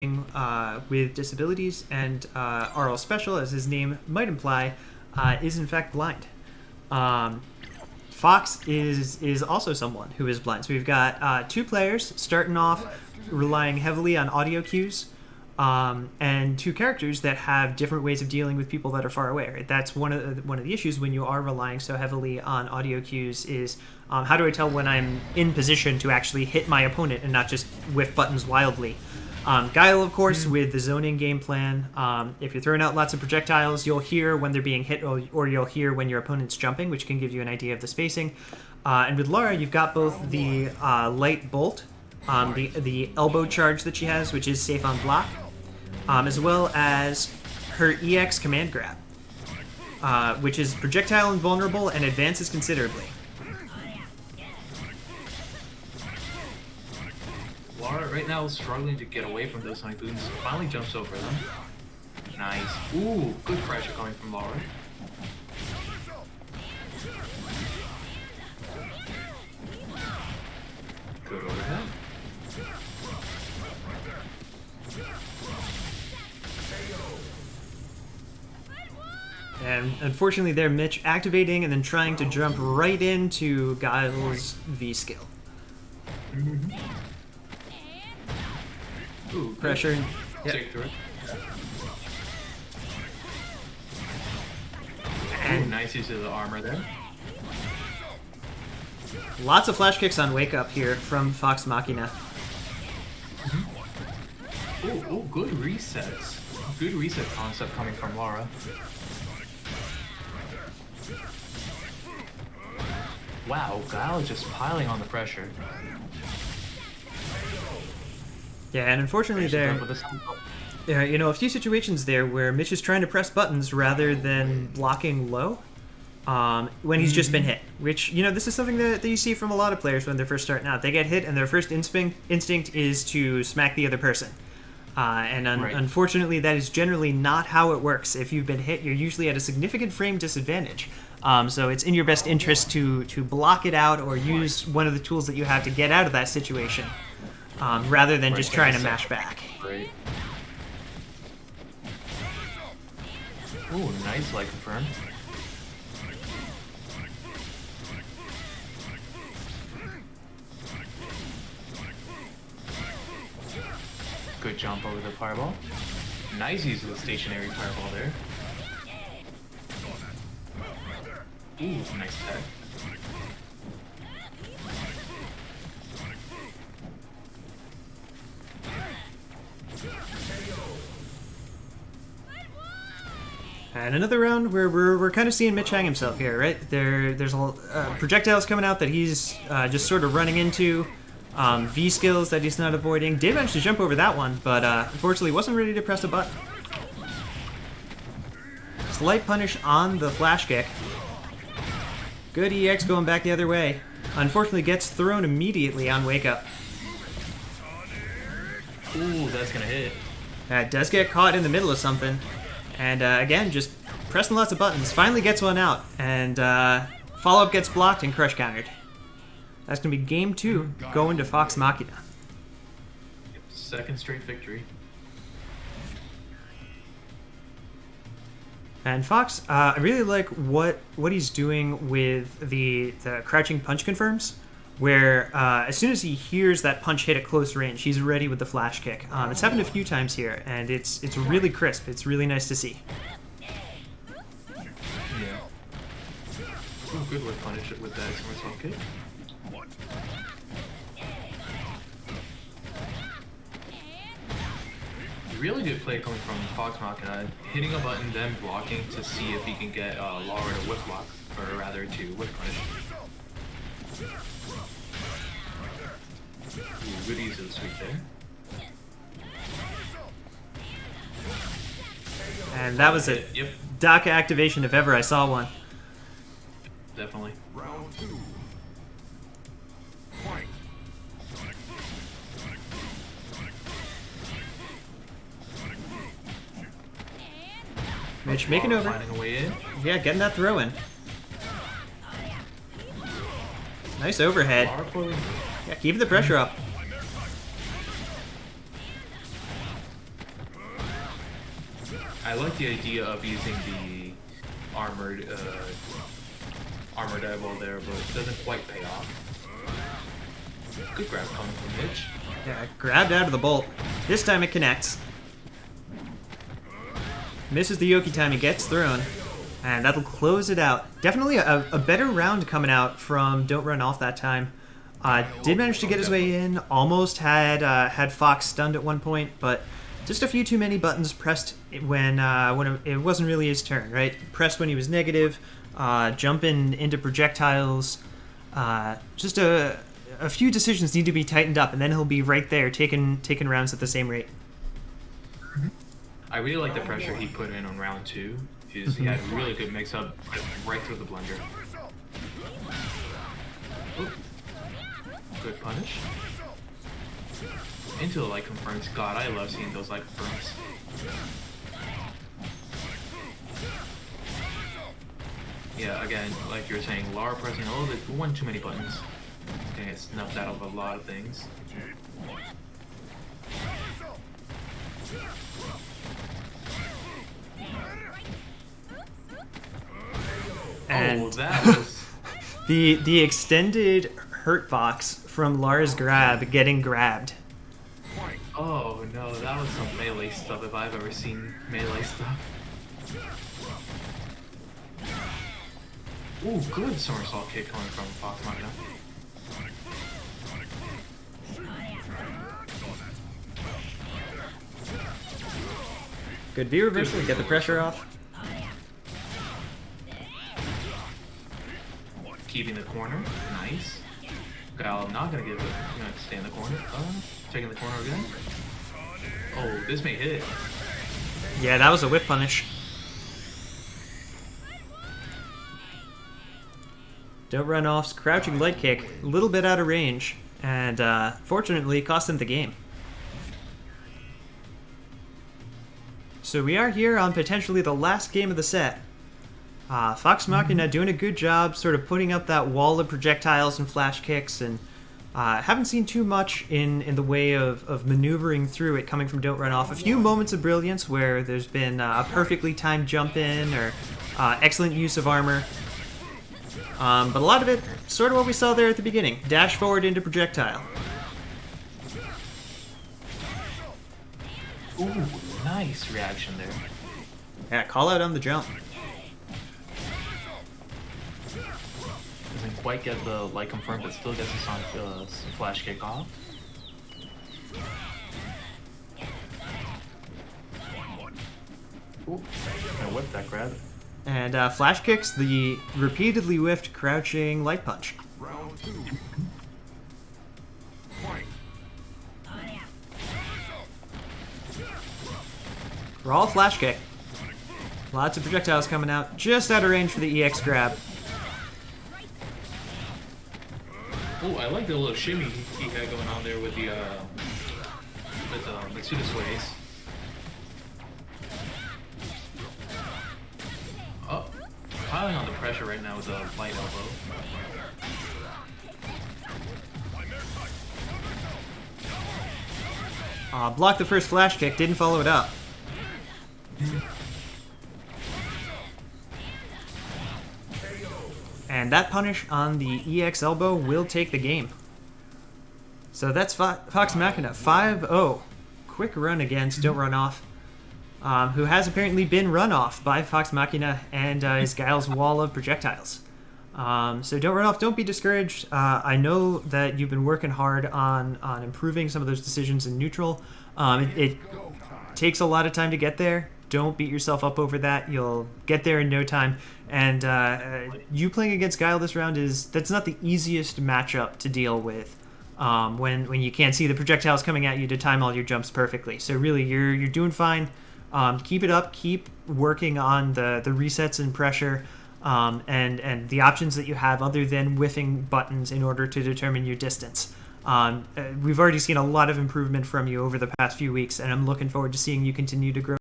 with disabilities, and RL Special, as his name might imply, is in fact blind. Fox is also someone who is blind. So we've got two players starting off relying heavily on audio cues, and two characters that have different ways of dealing with people that are far away. Right? That's one of the issues when you are relying so heavily on audio cues is how do I tell when I'm in position to actually hit my opponent and not just whiff buttons wildly. Guile, of course, with the zoning game plan. If you're throwing out lots of projectiles, you'll hear when they're being hit, or you'll hear when your opponent's jumping, which can give you an idea of the spacing. And with Lara, you've got both the light bolt, the elbow charge that she has, which is safe on block, as well as her EX command grab, which is projectile invulnerable and advances considerably. Lara right now is struggling to get away from those sonic booms. Finally jumps over them. Nice. Ooh, good pressure coming from Lara. Good overhead. And unfortunately there, Mitch activating and then trying to jump right into Guile's V skill. Ooh, pressure. Yep. Take through it. And nice use of the armor there. Lots of flash kicks on Wake Up here from FoxMachina. Ooh, good resets. Good reset concept coming from Lara. Wow, Guile just piling on the pressure. Yeah, and unfortunately there, a few situations there where Mitch is trying to press buttons rather than blocking low when he's just been hit. Which, this is something that you see from a lot of players when they're first starting out. They get hit and their first instinct is to smack the other person. Unfortunately, that is generally not how it works. If you've been hit, you're usually at a significant frame disadvantage. So it's in your best interest to block it out or use one of the tools that you have to get out of that situation. Rather than just trying to mash back. Great. Ooh, nice leg confirm. Good jump over the fireball. Nice use of the stationary fireball there. Ooh, nice tag. And another round where we're kind of seeing Mitch hang himself here, right? There's projectiles coming out that he's just sort of running into, V skills that he's not avoiding. Did manage to jump over that one, but unfortunately wasn't ready to press a button. Slight punish on the flash kick. Good EX going back the other way. Unfortunately gets thrown immediately on Wake Up. Ooh, that's gonna hit. That does get caught in the middle of something. And again, just pressing lots of buttons. Finally gets one out. And follow-up gets blocked and crush countered. That's going to be game 2 going to FoxMachina. Second straight victory. And Fox, I really like what he's doing with the crouching punch confirms, where as soon as he hears that punch hit at close range, he's ready with the flash kick. It's happened a few times here, and it's really crisp. It's really nice to see. Yeah. Oh, good with punish it with that somersault kick. Really good play coming from FoxMachina, hitting a button, then blocking to see if he can get Lara to whip block, or rather to whip punish. Ooh, good use of the sweep there. And that was a DACA activation if ever I saw one. Definitely. Round 2. Fight. Mitch making over. Finding a way in. Yeah, getting that throw in. Nice overhead. Yeah, keeping the pressure up. I like the idea of using the armored eyeball there, but it doesn't quite pay off. Good grab coming from Mitch. Yeah, grabbed out of the bolt. This time it connects. Misses the Yoki time, he gets thrown. And that'll close it out. Definitely a better round coming out from Don't Run Off that time. Did manage to get his way in. Almost had Fox stunned at one point, but just a few too many buttons pressed when it wasn't really his turn, right? Pressed when he was negative, jumping into projectiles. Just a few decisions need to be tightened up, and then he'll be right there taking rounds at the same rate. I really like the pressure he put in on round 2. He had a really good mix-up right through the blender. Ooh. Good punish. Into the light confirms. God, I love seeing those light confirms. Yeah, again, like you were saying, Lara pressing a little bit, one too many buttons. Getting it snuffed out of a lot of things. And that was the extended hurt box from Lara's grab getting grabbed. Oh no, that was some melee stuff if I've ever seen melee stuff. Ooh, good somersault kick coming from FoxMachina. Good V reversal to get the pressure off. Keeping the corner, nice. Gal not gonna give it, gonna stay in the corner. Taking the corner again. Oh, this may hit. Yeah, that was a whip punish. Don't Run Off's crouching light kick, a little bit out of range, and fortunately cost him the game. So we are here on potentially the last game of the set. FoxMachina doing a good job sort of putting up that wall of projectiles and flash kicks, and haven't seen too much in the way of maneuvering through it coming from Don't Run Off. A few moments of brilliance where there's been a perfectly timed jump in or excellent use of armor. But a lot of it, sort of what we saw there at the beginning. Dash forward into projectile. Ooh, nice reaction there. Yeah, call out on the jump. Doesn't quite get the light confirmed, but still gets the flash kick off. Ooh, gonna whip that grab. And flash kicks the repeatedly whiffed crouching light punch. Round 2. Fight. Raw flash kick. Lots of projectiles coming out, just out of range for the EX grab. Oh, I like the little shimmy he had going on there with the Matsuda sways. Oh, piling on the pressure right now with a light elbow. Blocked the first flash kick, didn't follow it up. And that punish on the EX elbow will take the game. So that's FoxMachina 5-0. Quick run against Don't Run Off, who has apparently been run off by FoxMachina and his Guile's wall of projectiles. So Don't Run Off, don't be discouraged. I know that you've been working hard on improving some of those decisions in neutral. It takes a lot of time to get there. Don't beat yourself up over that. You'll get there in no time. And you playing against Guile this round that's not the easiest matchup to deal with when you can't see the projectiles coming at you to time all your jumps perfectly. So really, you're doing fine. Keep it up. Keep working on the resets and pressure and the options that you have other than whiffing buttons in order to determine your distance. We've already seen a lot of improvement from you over the past few weeks, and I'm looking forward to seeing you continue to grow.